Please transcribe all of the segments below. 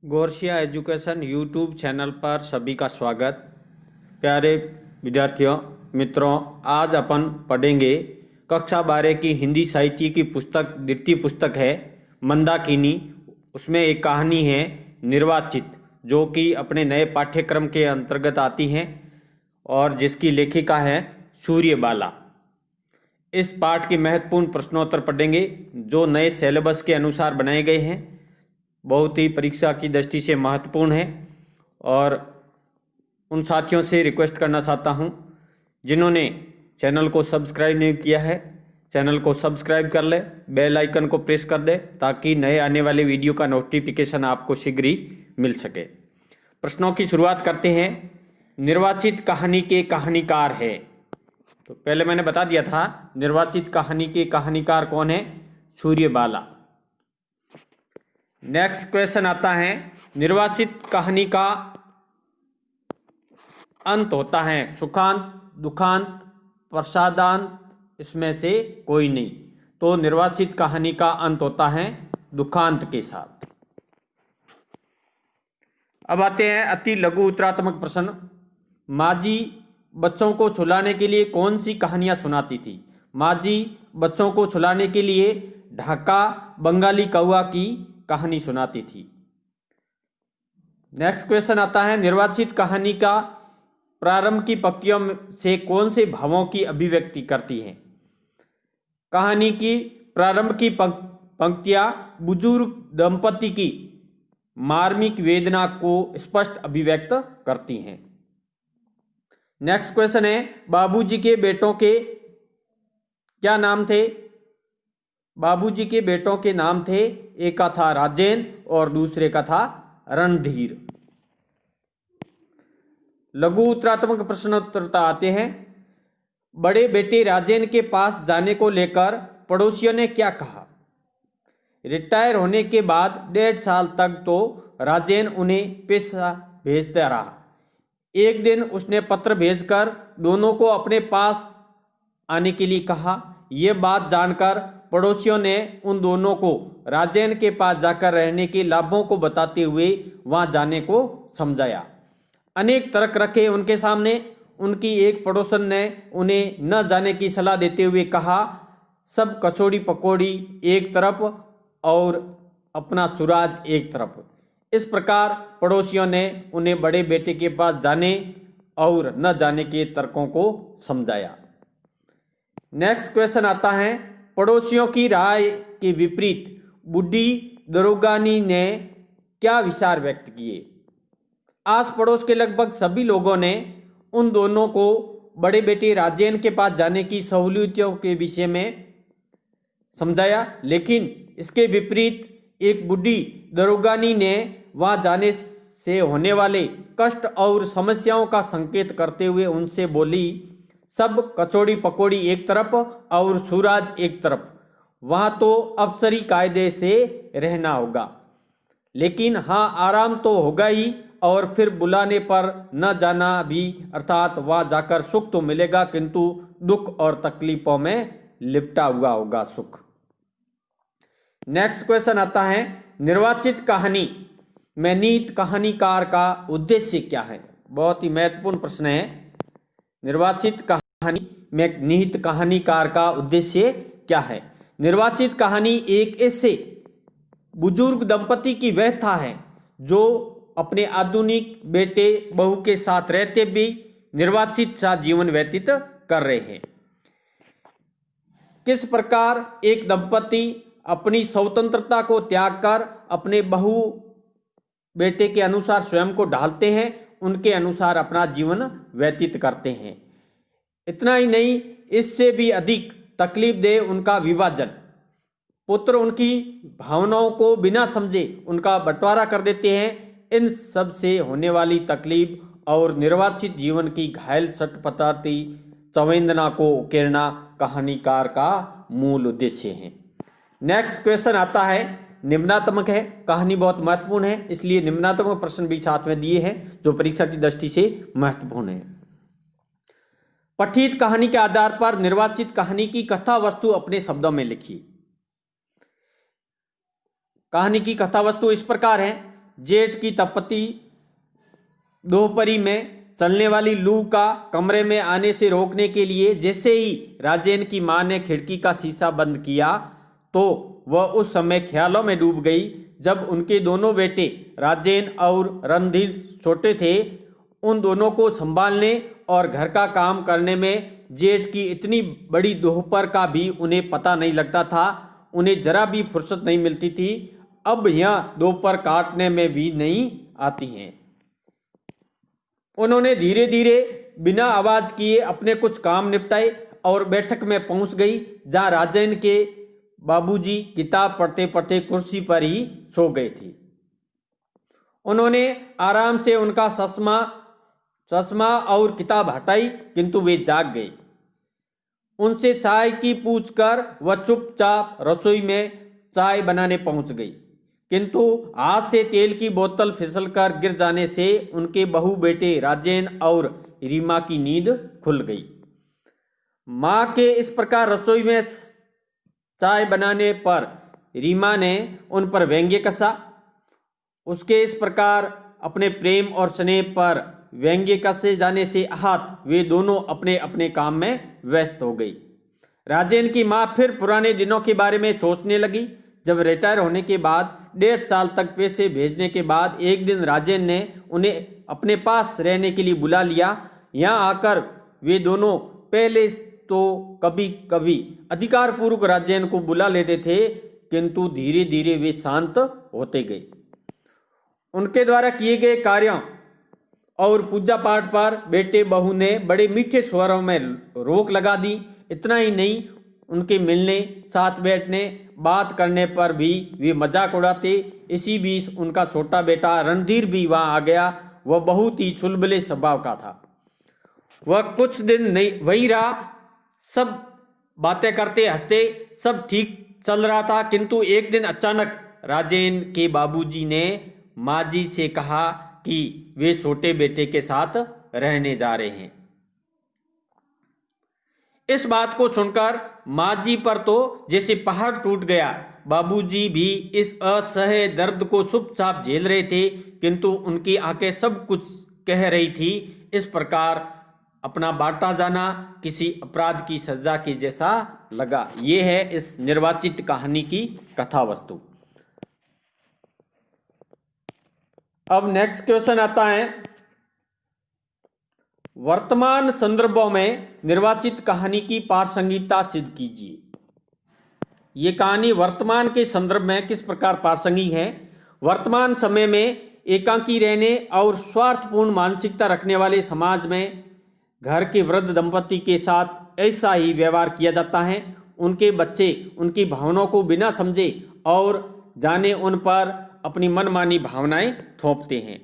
Gorsia education YouTube channel पर सभी का स्वागत। प्यारे विद्यार्थियों मित्रों, आज अपन पढ़ेंगे कक्षा 12 की हिंदी साहित्य की पुस्तक, द्वितीय पुस्तक है मंदाकिनी। उसमें एक कहानी है निर्वाचित, जो कि अपने नए पाठ्यक्रम के अंतर्गत आती है और जिसकी लेखिका है सूर्यबाला। इस पाठ के महत्वपूर्ण प्रश्नोत्तर पढ़ेंगे जो नए सिलेबस के अनुसार बनाए गए हैं, बहुत ही परीक्षा की दृष्टि से महत्वपूर्ण है। और उन साथियों से रिक्वेस्ट करना चाहता हूं जिन्होंने चैनल को सब्सक्राइब नहीं किया है, चैनल को सब्सक्राइब कर ले, बेल आइकन को प्रेस कर दे ताकि नए आने वाले वीडियो का नोटिफिकेशन आपको शीघ्र ही मिल सके। प्रश्नों की शुरुआत करते हैं। निर्वाचित कहानी के कहानीकार है, तो पहले मैंने बता दिया था निर्वाचित कहानी के कहानीकार कौन है, सूर्यबाला। नेक्स्ट क्वेश्चन आता है, निर्वाचित कहानी का अंत होता है सुखांत, दुखांत, प्रसादांत, इसमें से कोई नहीं। तो निर्वाचित कहानी का अंत होता है दुखांत के साथ। अब आते हैं अति लघु उत्तरात्मक प्रश्न। माजी बच्चों को छुलाने के लिए कौन सी कहानियां सुनाती थी? माजी बच्चों को छुलाने के लिए ढाका बंगाली कौवा की कहानी सुनाती थी। नेक्स्ट क्वेश्चन आता है, निर्वाचित कहानी का प्रारंभ की पंक्तियों से कौन से भावों की अभिव्यक्ति करती है? कहानी की प्रारंभ की पंक्तियां बुजुर्ग दंपति की मार्मिक वेदना को स्पष्ट अभिव्यक्त करती हैं। नेक्स्ट क्वेश्चन है, बाबूजी के बेटों के क्या नाम थे? बाबूजी के बेटों के नाम थे, एक का था राजेन और दूसरे का था रणधीर। लघु उत्तरात्मक प्रश्नोत्तर आते हैं। बड़े बेटे राजेन के पास जाने को लेकर पड़ोसियों ने क्या कहा? रिटायर होने के बाद 1.5 साल तक तो राजेन उन्हें पैसा भेजता रहा। एक दिन उसने पत्र भेजकर दोनों को अपने पास आने के लिए कहा। यह बात जानकर पड़ोसियों ने उन दोनों को राजेन के पास जाकर रहने के लाभों को बताते हुए वहां जाने को समझाया। अनेक तर्क रखे उनके सामने। उनकी एक पड़ोसन ने उन्हें न जाने की सलाह देते हुए कहा, सब कचौड़ी पकौड़ी एक तरफ और अपना सुराज एक तरफ। इस प्रकार पड़ोसियों ने उन्हें बड़े बेटे के पास जाने और न जाने के तर्कों को समझाया। नेक्स्ट क्वेश्चन आता है, पड़ोसियों की राय के विपरीत बूढ़ी दरोगानी ने क्या विचार व्यक्त किए? आस पड़ोस के लगभग सभी लोगों ने उन दोनों को बड़े बेटे राजेन के पास जाने की सहूलियतों के विषय में समझाया, लेकिन इसके विपरीत एक बूढ़ी दरोगानी ने वहां जाने से होने वाले कष्ट और समस्याओं का संकेत करते हुए उनसे बोली, सब कचौड़ी पकौड़ी एक तरफ और सूरज एक तरफ। वहां तो अफसरी कायदे से रहना होगा, लेकिन हाँ आराम तो होगा ही, और फिर बुलाने पर न जाना भी, अर्थात वहां जाकर सुख तो मिलेगा किंतु दुख और तकलीफों में लिपटा हुआ होगा सुख। नेक्स्ट क्वेश्चन आता है, निर्वाचित कहानी में नीत कहानीकार का उद्देश्य क्या है? बहुत ही महत्वपूर्ण प्रश्न है। निर्वाचित कहानी में निहित कहानीकार का उद्देश्य क्या है? निर्वाचित कहानी एक ऐसे बुजुर्ग दंपति की व्यथा है जो अपने आधुनिक बेटे बहू के साथ रहते भी निर्वाचित सा जीवन व्यतीत कर रहे हैं। किस प्रकार एक दंपति अपनी स्वतंत्रता को त्याग कर अपने बहू बेटे के अनुसार स्वयं को ढालते हैं, उनके अनुसार अपना जीवन व्यतीत करते हैं। इतना ही नहीं, इससे भी अधिक तकलीफ दे उनका विभाजन। पुत्र उनकी भावनाओं को बिना समझे उनका बंटवारा कर देते हैं। इन सब से होने वाली तकलीफ और निर्वाचित जीवन की घायल छटपटाती संवेदना को उकेरना कहानीकार का मूल उद्देश्य है। नेक्स्ट क्वेश्चन आता है, निम्नात्मक है। कहानी बहुत महत्वपूर्ण है, इसलिए निम्नात्मक प्रश्न भी साथ में दिए हैं जो परीक्षा की दृष्टि से महत्वपूर्ण है। पठित कहानी के आधार पर निर्वाचित कहानी की कथा वस्तु अपने शब्दों में लिखिए। कहानी की कथा वस्तु इस प्रकार है, जेठ की तपती दोपहरी में चलने वाली लू का कमरे में आने से रोकने के लिए जैसे ही राजेन की मां ने खिड़की का शीशा बंद किया तो वह उस समय ख्यालों में डूब गई जब उनके दोनों बेटे राजेन और रणधीर छोटे थे। उन दोनों को संभालने और घर का काम करने में जेठ की इतनी बड़ी दोपहर का भी उन्हें पता नहीं लगता था। उन्हें जरा भी फुर्सत नहीं मिलती थी। अब यह दोपहर काटने में भी नहीं आती हैं। उन्होंने धीरे धीरे बिना आवाज किए अपने कुछ काम निपटाए और बैठक में पहुंच गई जहां राजेन के बाबूजी किताब पढ़ते पढ़ते कुर्सी पर ही सो गए थे। उन्होंने आराम से उनका चश्मा और किताब हटाई किंतु वे जाग गए। उनसे चाय की पूछकर वह चुपचाप रसोई में चाय बनाने पहुंच गई किंतु हाथ से तेल की बोतल फिसलकर गिर जाने से उनके बहू बेटे राजेन और रीमा की नींद खुल गई। मां के इस प्रकार रसोई में चाय बनाने पर रीमा ने उन पर व्यंग्य कसा। उसके इस प्रकार अपने प्रेम और स्नेह पर व्यंग्य कसे जाने से आहत वे दोनों अपने अपने काम में व्यस्त हो गई। राजेन की मां फिर पुराने दिनों के बारे में सोचने लगी। जब रिटायर होने के बाद 1.5 साल तक पैसे भेजने के बाद एक दिन राजेन ने उन्हें अपने पास रहने के लिए बुला लिया। यहाँ आकर वे दोनों पहले तो कभी कभी अधिकारपूर्वक राजेन को बुला लेते थे किंतु धीरे धीरे वे शांत होते गए। उनके द्वारा किए गए कार्यों और पूजा पाठ पर बेटे बहू ने बड़े मीठे स्वरों में रोक लगा दी। इतना ही नहीं, उनके मिलने, साथ बैठने, बात करने पर भी वे मजाक उड़ाते। इसी बीच उनका छोटा बेटा रणधीर भी वहां आ गया। वह बहुत ही चुलबुले स्वभाव का था। वह कुछ दिन नहीं वही रहा। सब बातें करते हंसते सब ठीक चल रहा था किंतु एक दिन अचानक राजेन के बाबूजी ने माँ जी से कहा कि वे छोटे बेटे के साथ रहने जा रहे हैं। इस बात को सुनकर माँ जी पर तो जैसे पहाड़ टूट गया। बाबूजी भी इस असह्य दर्द को चुपचाप झेल रहे थे किंतु उनकी आंखें सब कुछ कह रही थी। इस प्रकार अपना बांटा जाना किसी अपराध की सजा के जैसा लगा। ये है इस निर्वाचित कहानी की कथा वस्तु। अब नेक्स्ट क्वेश्चन आता है, वर्तमान संदर्भों में निर्वाचित कहानी की प्रासंगिकता सिद्ध कीजिए। ये कहानी वर्तमान के संदर्भ में किस प्रकार प्रासंगिक है। वर्तमान समय में एकाकी रहने और स्वार्थपूर्ण मानसिकता रखने वाले समाज में घर के वृद्ध दंपति के साथ ऐसा ही व्यवहार किया जाता है। उनके बच्चे उनकी भावनाओं को बिना समझे और जाने उन पर अपनी मनमानी भावनाएं थोपते हैं।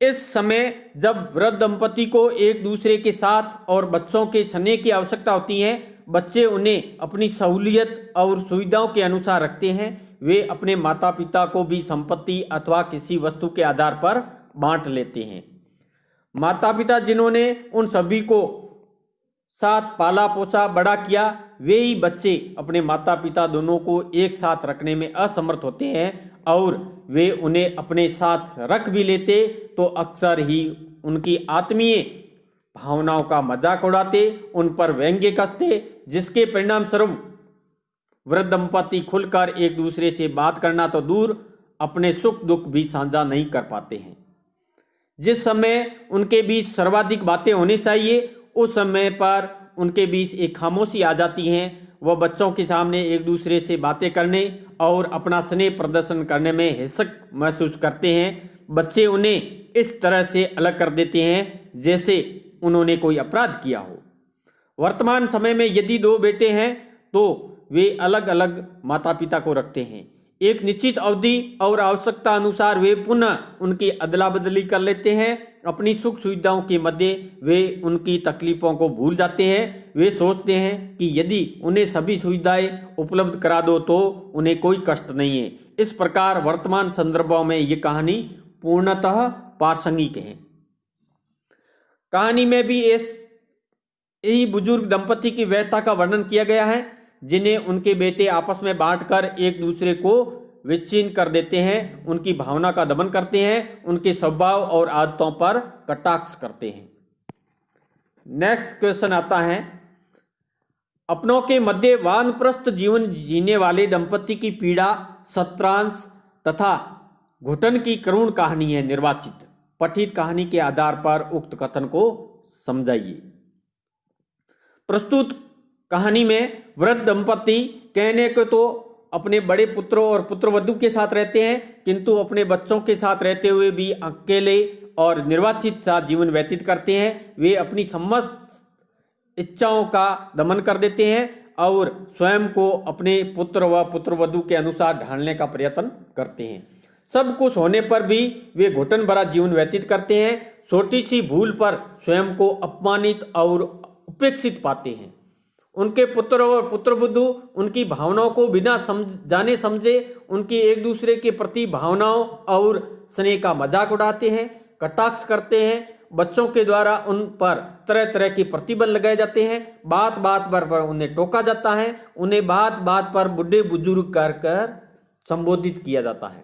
इस समय जब वृद्ध दंपति को एक दूसरे के साथ और बच्चों के स्नेह की आवश्यकता होती है, बच्चे उन्हें अपनी सहूलियत और सुविधाओं के अनुसार रखते हैं। वे अपने माता पिता को भी संपत्ति अथवा किसी वस्तु के आधार पर बांट लेते हैं। माता पिता जिन्होंने उन सभी को साथ पाला पोसा बड़ा किया, वे ही बच्चे अपने माता पिता दोनों को एक साथ रखने में असमर्थ होते हैं और वे उन्हें अपने साथ रख भी लेते तो अक्सर ही उनकी आत्मीय भावनाओं का मजाक उड़ाते, उन पर व्यंग्य कसते, जिसके परिणाम स्वरूप वृद्ध दंपति खुलकर एक दूसरे से बात करना तो दूर अपने सुख दुख भी साझा नहीं कर पाते हैं। जिस समय उनके बीच सर्वाधिक बातें होनी चाहिए उस समय पर उनके बीच एक खामोशी आ जाती है। वह बच्चों के सामने एक दूसरे से बातें करने और अपना स्नेह प्रदर्शन करने में हिचक महसूस करते हैं। बच्चे उन्हें इस तरह से अलग कर देते हैं जैसे उन्होंने कोई अपराध किया हो। वर्तमान समय में यदि 2 बेटे हैं तो वे अलग अलग माता पिता को रखते हैं। एक निश्चित अवधि और आवश्यकता अनुसार वे पुनः उनकी अदला बदली कर लेते हैं। अपनी सुख सुविधाओं के मध्य वे उनकी तकलीफों को भूल जाते हैं। वे सोचते हैं कि यदि उन्हें सभी सुविधाएं उपलब्ध करा दो तो उन्हें कोई कष्ट नहीं है। इस प्रकार वर्तमान संदर्भों में ये कहानी पूर्णतः प्रासंगिक है। कहानी में भी यही बुजुर्ग दंपति की व्यथा का वर्णन किया गया है जिन्हें उनके बेटे आपस में बांटकर एक दूसरे को विच्छिन्न कर देते हैं, उनकी भावना का दमन करते हैं, उनके स्वभाव और आदतों पर कटाक्ष करते हैं। नेक्स्ट क्वेश्चन आता है, अपनों के मध्य वानप्रस्थ जीवन जीने वाले दंपति की पीड़ा, सत्रांश तथा घुटन की करुण कहानी है निर्वाचित। पठित कहानी के आधार पर उक्त कथन को समझाइए। प्रस्तुत कहानी में वृद्ध दंपति कहने को तो अपने बड़े पुत्रों और पुत्रवधू के साथ रहते हैं, किंतु अपने बच्चों के साथ रहते हुए भी अकेले और निर्वाचित सा जीवन व्यतीत करते हैं। वे अपनी समस्त इच्छाओं का दमन कर देते हैं और स्वयं को अपने पुत्र व पुत्रवधू के अनुसार ढालने का प्रयत्न करते हैं। सब कुछ होने पर भी वे घुटन भरा जीवन व्यतीत करते हैं। छोटी सी भूल पर स्वयं को अपमानित और उपेक्षित पाते हैं। उनके पुत्र और पुत्रवधू उनकी भावनाओं को बिना जाने समझे उनकी एक दूसरे के प्रति भावनाओं और स्नेह का मजाक उड़ाते हैं, कटाक्ष करते हैं। बच्चों के द्वारा उन पर तरह तरह के प्रतिबंध लगाए जाते हैं। बात बात पर उन्हें टोका जाता है। उन्हें बात बात पर बुढ़े बुजुर्ग कर संबोधित किया जाता है।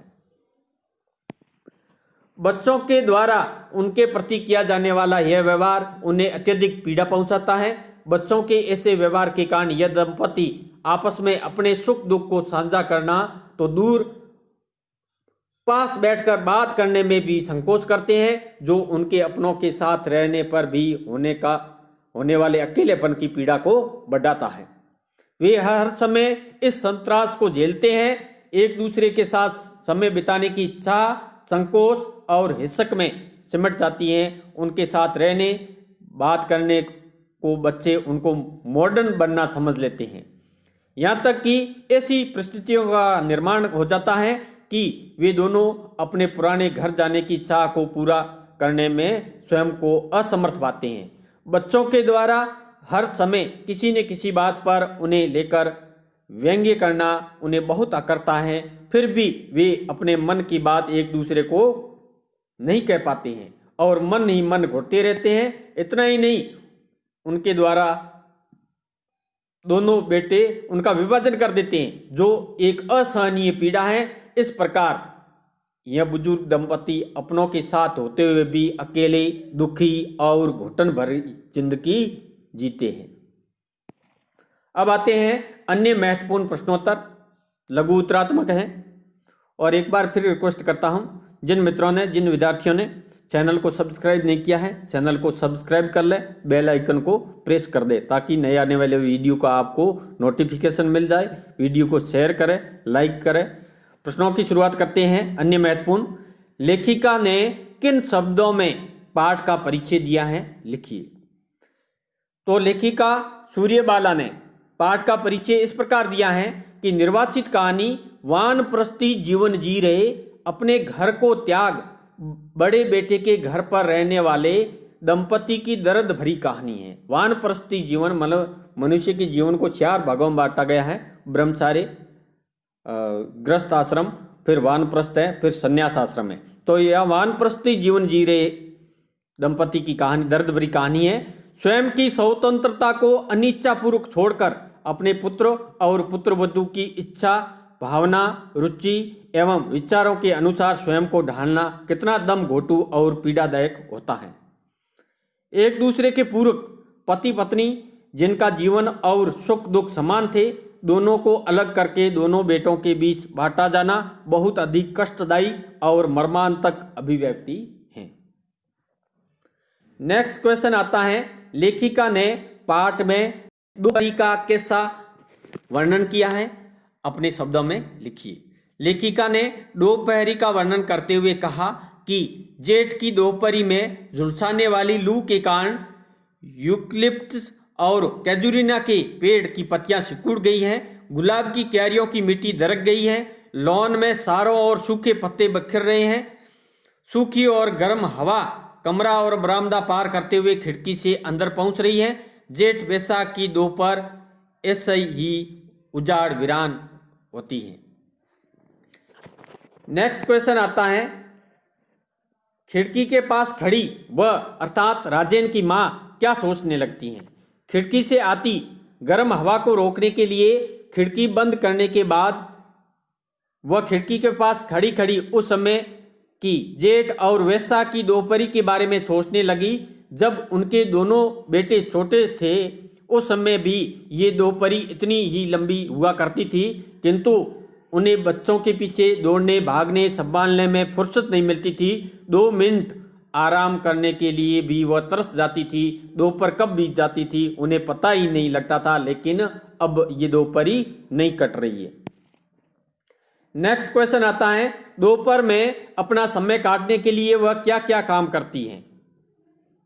बच्चों के द्वारा उनके प्रति किया जाने वाला यह व्यवहार उन्हें अत्यधिक पीड़ा पहुंचाता है। बच्चों के ऐसे व्यवहार के कारण यह दंपति आपस में अपने सुख दुख को साझा करना तो दूर, पास बैठकर बात करने में भी संकोच करते हैं, जो उनके अपनों के साथ रहने पर भी होने वाले अकेलेपन की पीड़ा को बढ़ाता है। वे हर समय इस संत्रास को झेलते हैं। एक दूसरे के साथ समय बिताने की इच्छा संकोच और हिचक में सिमट जाती हैं। उनके साथ रहने बात करने को बच्चे उनको मॉडर्न बनना समझ लेते हैं। यहाँ तक कि ऐसी परिस्थितियों का निर्माण हो जाता है कि वे दोनों अपने पुराने घर जाने की इच्छा को पूरा करने में स्वयं को असमर्थ पाते हैं। बच्चों के द्वारा हर समय किसी न किसी बात पर उन्हें लेकर व्यंग्य करना उन्हें बहुत अकरता है। फिर भी वे अपने मन की बात एक दूसरे को नहीं कह पाते हैं और मन ही मन घुटते रहते हैं। इतना ही नहीं, उनके द्वारा दोनों बेटे उनका विभाजन कर देते हैं, जो एक असहनीय पीड़ा है। इस प्रकार यह बुजुर्ग दंपति अपनों के साथ होते हुए भी अकेले, दुखी और घुटन भरी जिंदगी जीते हैं। अब आते हैं अन्य महत्वपूर्ण प्रश्नोत्तर, लघु उत्तरात्मक हैं। और एक बार फिर रिक्वेस्ट करता हूं, जिन मित्रों ने, जिन विद्यार्थियों ने चैनल को सब्सक्राइब नहीं किया है, चैनल को सब्सक्राइब कर ले, बेल आइकन को प्रेस कर दे ताकि नए आने वाले वीडियो का आपको नोटिफिकेशन मिल जाए। वीडियो को शेयर करें, लाइक करें। प्रश्नों की शुरुआत करते हैं। अन्य महत्वपूर्ण, लेखिका ने किन शब्दों में पाठ का परिचय दिया है, लिखिए। तो लेखिका सूर्यबाला ने पाठ का परिचय इस प्रकार दिया है कि निर्वाचित कहानी वानप्रस्थी जीवन जी रहे, अपने घर को त्याग बड़े बेटे के घर पर रहने वाले दंपति की दर्द भरी कहानी है। वानप्रस्थी जीवन मतलब मनुष्य के जीवन को 4 भागों में बांटा गया है। ब्रह्मचारी, गृहस्थ आश्रम, फिर वानप्रस्थ है, फिर संन्यास आश्रम है। तो यह वानप्रस्थी जीवन जी रहे दंपति की कहानी दर्द भरी कहानी है। स्वयं की स्वतंत्रता को अनिच्छापूर्वक छोड़कर अपने पुत्र और पुत्रवधू की इच्छा, भावना, रुचि एवं विचारों के अनुसार स्वयं को ढालना कितना दम घोटू और पीड़ादायक होता है। एक दूसरे के पूरक पति पत्नी जिनका जीवन और सुख दुख समान थे, दोनों को अलग करके दोनों बेटों के बीच बांटा जाना बहुत अधिक कष्टदायी और मर्मांतक अभिव्यक्ति है। नेक्स्ट क्वेश्चन आता है, लेखिका ने पाठ में दोपहरी का कैसा वर्णन किया है, अपने शब्दों में लिखिए। लेखिका ने दोपहरी का वर्णन करते हुए कहा कि जेठ की दोपहरी में झुलसाने वाली लू के कारण यूकलिप्टस और कैजुरिना के पेड़ की पत्तियां सिकुड़ गई हैं। गुलाब की क्यारियों की मिट्टी दरक गई है। लॉन में सारों और सूखे पत्ते बिखर रहे हैं। सूखी और गर्म हवा कमरा और बरामदा पार करते हुए खिड़की से अंदर पहुंच रही है। जेठ वैसाख की दोपहर ऐसे ही उजाड़ वीरान होती है। नेक्स्ट क्वेश्चन आता है, खिड़की के पास खड़ी वह अर्थात राजेन की मां क्या सोचने लगती हैं। खिड़की से आती गर्म हवा को रोकने के लिए खिड़की बंद करने के बाद वह खिड़की के पास खड़ी खड़ी उस समय की जेठ और वेश्या की दोपहरी के बारे में सोचने लगी। जब उनके दोनों बेटे छोटे थे उस समय भी ये दोपहरी इतनी ही लंबी हुआ करती थी, किंतु उन्हें बच्चों के पीछे दौड़ने भागने संभालने में फुर्सत नहीं मिलती थी। 2 मिनट आराम करने के लिए भी वह तरस जाती थी। दोपहर कब बीत जाती थी उन्हें पता ही नहीं लगता था, लेकिन अब ये दोपहरी नहीं कट रही है। नेक्स्ट क्वेश्चन आता है, दोपहर में अपना समय काटने के लिए वह क्या क्या काम करती हैं।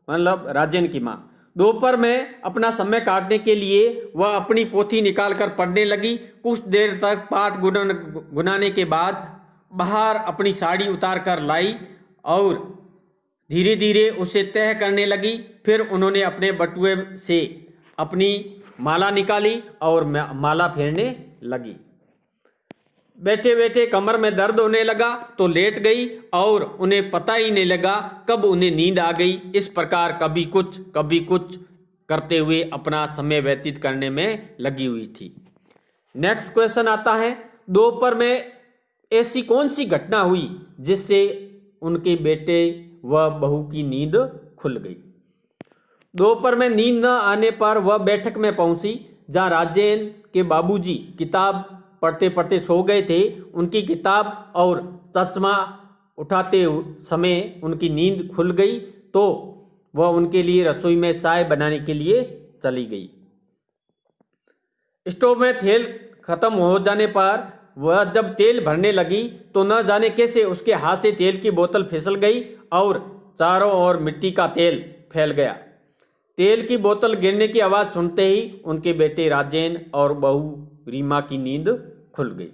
मतलब राजेन की माँ दोपहर में अपना समय काटने के लिए वह अपनी पोथी निकालकर पढ़ने लगी। कुछ देर तक पाठ गुनाने के बाद बाहर अपनी साड़ी उतार कर लाई और धीरे धीरे उसे तह करने लगी। फिर उन्होंने अपने बटुए से अपनी माला निकाली और माला फेरने लगी। बैठे बैठे कमर में दर्द होने लगा तो लेट गई और उन्हें पता ही नहीं लगा कब उन्हें नींद आ गई। इस प्रकार कभी कुछ करते हुए अपना समय व्यतीत करने में लगी हुई थी। नेक्स्ट क्वेश्चन आता है, दोपहर में ऐसी कौन सी घटना हुई जिससे उनके बेटे व बहू की नींद खुल गई। दोपहर में नींद न आने पर वह बैठक में पहुंची जहां राजेन के बाबूजी किताब पढ़ते पढ़ते सो गए थे। उनकी किताब और चश्मा उठाते समय उनकी नींद खुल गई तो वह उनके लिए रसोई में चाय बनाने के लिए चली गई। स्टोव में तेल खत्म हो जाने पर वह जब तेल भरने लगी तो न जाने कैसे उसके हाथ से तेल की बोतल फिसल गई और चारों ओर मिट्टी का तेल फैल गया। तेल की बोतल गिरने की आवाज़ सुनते ही उनके बेटे राजेन और बहू रीमा की नींद खुल गई।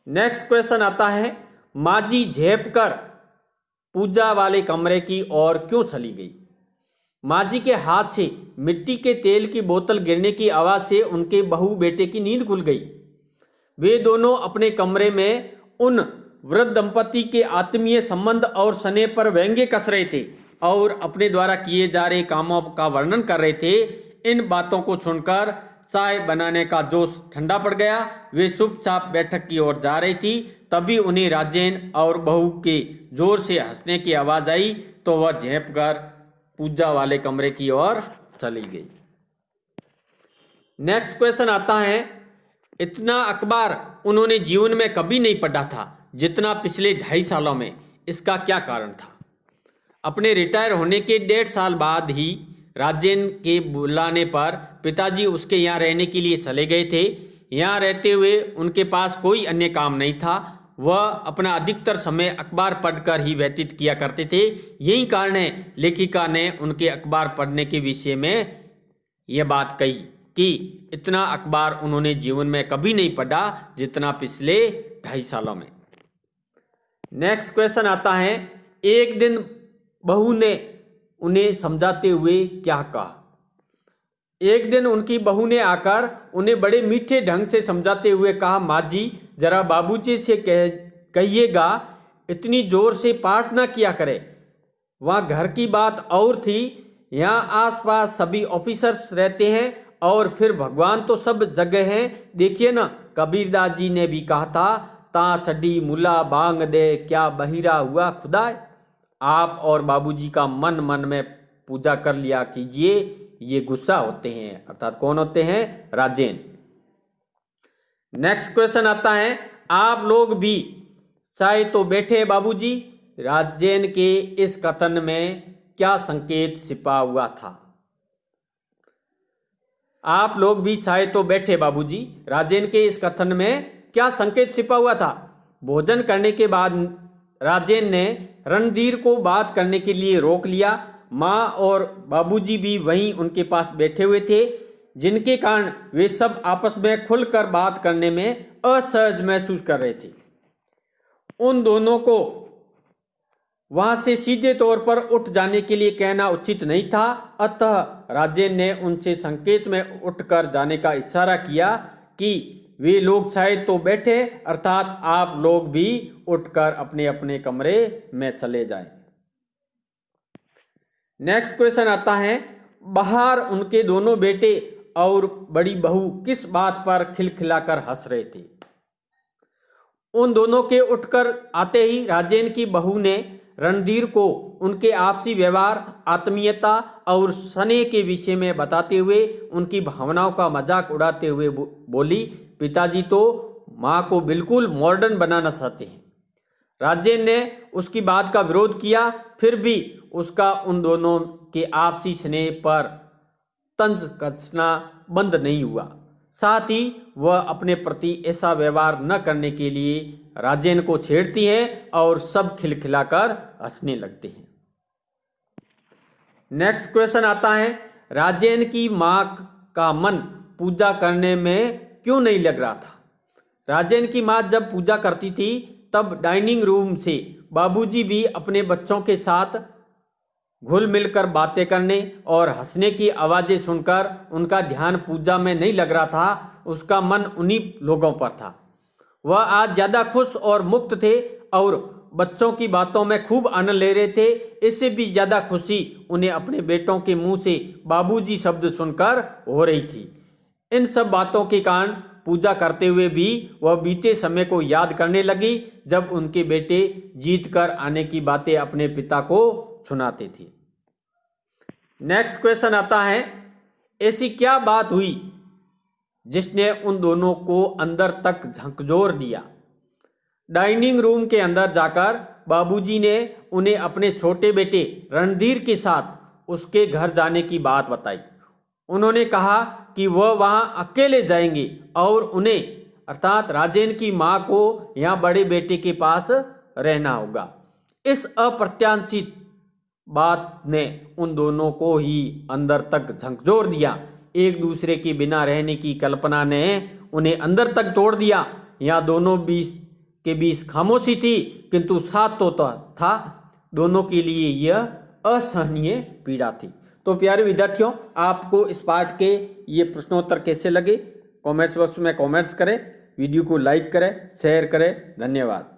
नेक्स्ट क्वेश्चन आता है, माजी झेप कर पूजा वाले कमरे की ओर क्यों चली गई। माजी के हाथ से मिट्टी के तेल की बोतल गिरने की आवाज़ से उनके बहू बेटे की नींद खुल गई। वे दोनों अपने कमरे में उन वृद्ध दंपति के आत्मीय संबंध और स्नेह पर व्यंग्य कस रहे थे और अपने द्वारा किए जा रहे कामों का वर्णन कर रहे थे। इन बातों को सुनकर चाय बनाने का जोश ठंडा पड़ गया। वे चुपचाप बैठक की ओर जा रही थी, तभी उन्हें राजेन और बहू के जोर से हंसने की आवाज़ आई तो वह झेप कर पूजा वाले कमरे की ओर चली गई। नेक्स्ट क्वेश्चन आता है, इतना अखबार उन्होंने जीवन में कभी नहीं पढ़ा था जितना पिछले 2.5 सालों में। इसका क्या कारण था। अपने रिटायर होने के 1.5 साल बाद ही राजेन के बुलाने पर पिताजी उसके यहाँ रहने के लिए चले गए थे। यहाँ रहते हुए उनके पास कोई अन्य काम नहीं था। वह अपना अधिकतर समय अखबार पढ़कर ही व्यतीत किया करते थे। यही कारण है लेखिका ने उनके अखबार पढ़ने के विषय में यह बात कही कि इतना अखबार उन्होंने जीवन में कभी नहीं पढ़ा जितना पिछले 2.5 सालों में। नेक्स्ट क्वेश्चन आता है, एक दिन बहू ने उन्हें समझाते हुए क्या कहा। एक दिन उनकी बहू ने आकर उन्हें बड़े मीठे ढंग से समझाते हुए कहा, माँ जी जरा बाबूजी से कहिएगा इतनी जोर से पाठ ना किया करे। वहाँ घर की बात और थी, यहाँ आसपास सभी ऑफिसर्स रहते हैं और फिर भगवान तो सब जगह हैं। देखिए ना, कबीरदास जी ने भी कहा था, ता छड़ी मुला बांग दे क्या बहिरा हुआ खुदा। आप और बाबूजी का मन मन में पूजा कर लिया कीजिए। ये गुस्सा होते हैं, अर्थात कौन होते हैं, राजेन। नेक्स्ट क्वेश्चन आता है, आप लोग भी चाहे तो बैठे बाबूजी। राजेन के इस कथन में क्या संकेत छिपा हुआ था। आप लोग भी चाहे तो बैठे बाबूजी। राजेन के इस कथन में क्या संकेत छिपा हुआ था। भोजन करने के बाद राजेन ने रणधीर को बात करने के लिए रोक लिया। माँ और बाबूजी भी वहीं उनके पास बैठे हुए थे, जिनके कारण वे सब आपस में खुलकर बात करने में असहज महसूस कर रहे थे। उन दोनों को वहां से सीधे तौर पर उठ जाने के लिए कहना उचित नहीं था, अतः राजेन ने उनसे संकेत में उठकर जाने का इशारा किया कि वे लोग शायद तो बैठे, अर्थात आप लोग भी उठकर अपने अपने कमरे में चले जाएं। नेक्स्ट क्वेश्चन आता है, बाहर उनके दोनों बेटे और बड़ी बहू किस बात पर खिलखिलाकर हंस रहे थे। उन दोनों के उठकर आते ही राजेन की बहू ने रणधीर को उनके आपसी व्यवहार, आत्मीयता और स्नेह के विषय में बताते हुए उनकी भावनाओं का मजाक उड़ाते हुए बोली, पिताजी तो माँ को बिल्कुल मॉडर्न बनाना चाहते हैं। राजेन ने उसकी बात का विरोध किया, फिर भी उसका उन दोनों के आपसी स्नेह पर तंज कसना बंद नहीं हुआ। साथ ही वह अपने प्रति ऐसा व्यवहार न करने के लिए राजेन को छेड़ती हैं और सब खिलखिलाकर हंसने लगते हैं। नेक्स्ट क्वेश्चन आता है, राजेन की माँ का मन पूजा करने में क्यों नहीं लग रहा था? राजेन की माँ जब पूजा करती थी तब डाइनिंग रूम से बाबूजी भी अपने बच्चों के साथ घुल मिलकर बातें करने और हंसने की आवाज़ें सुनकर उनका ध्यान पूजा में नहीं लग रहा था, उसका मन उन्हीं लोगों पर था। वह आज ज़्यादा खुश और मुक्त थे और बच्चों की बातों में खूब आनंद ले रहे थे। इससे भी ज़्यादा खुशी उन्हें अपने बेटों के मुंह से बाबूजी शब्द सुनकर हो रही थी। इन सब बातों के कारण पूजा करते हुए भी वह बीते समय को याद करने लगी जब उनके बेटे जीत कर आने की बातें अपने पिता को सुनाते थे। नेक्स्ट क्वेश्चन आता है, ऐसी क्या बात हुई जिसने उन दोनों को अंदर तक झकझोर दिया? डाइनिंग रूम के अंदर जाकर बाबूजी ने उन्हें अपने छोटे बेटे रणधीर के साथ उसके घर जाने की बात बताई। उन्होंने कहा कि वह वहां अकेले जाएंगे और उन्हें अर्थात राजेन की माँ को यहाँ बड़े बेटे के पास रहना होगा। इस अप्रत्याशित बात ने उन दोनों को ही अंदर तक झकझोर दिया। एक दूसरे के बिना रहने की कल्पना ने उन्हें अंदर तक तोड़ दिया। यहाँ दोनों के बीच खामोशी थी, किंतु साथ तो था। दोनों के लिए यह असहनीय पीड़ा थी। तो प्यारे विद्यार्थियों, आपको इस पाठ के ये प्रश्नोत्तर कैसे लगे? कमेंट्स बॉक्स में कमेंट्स करें, वीडियो को लाइक करें, शेयर करें। धन्यवाद।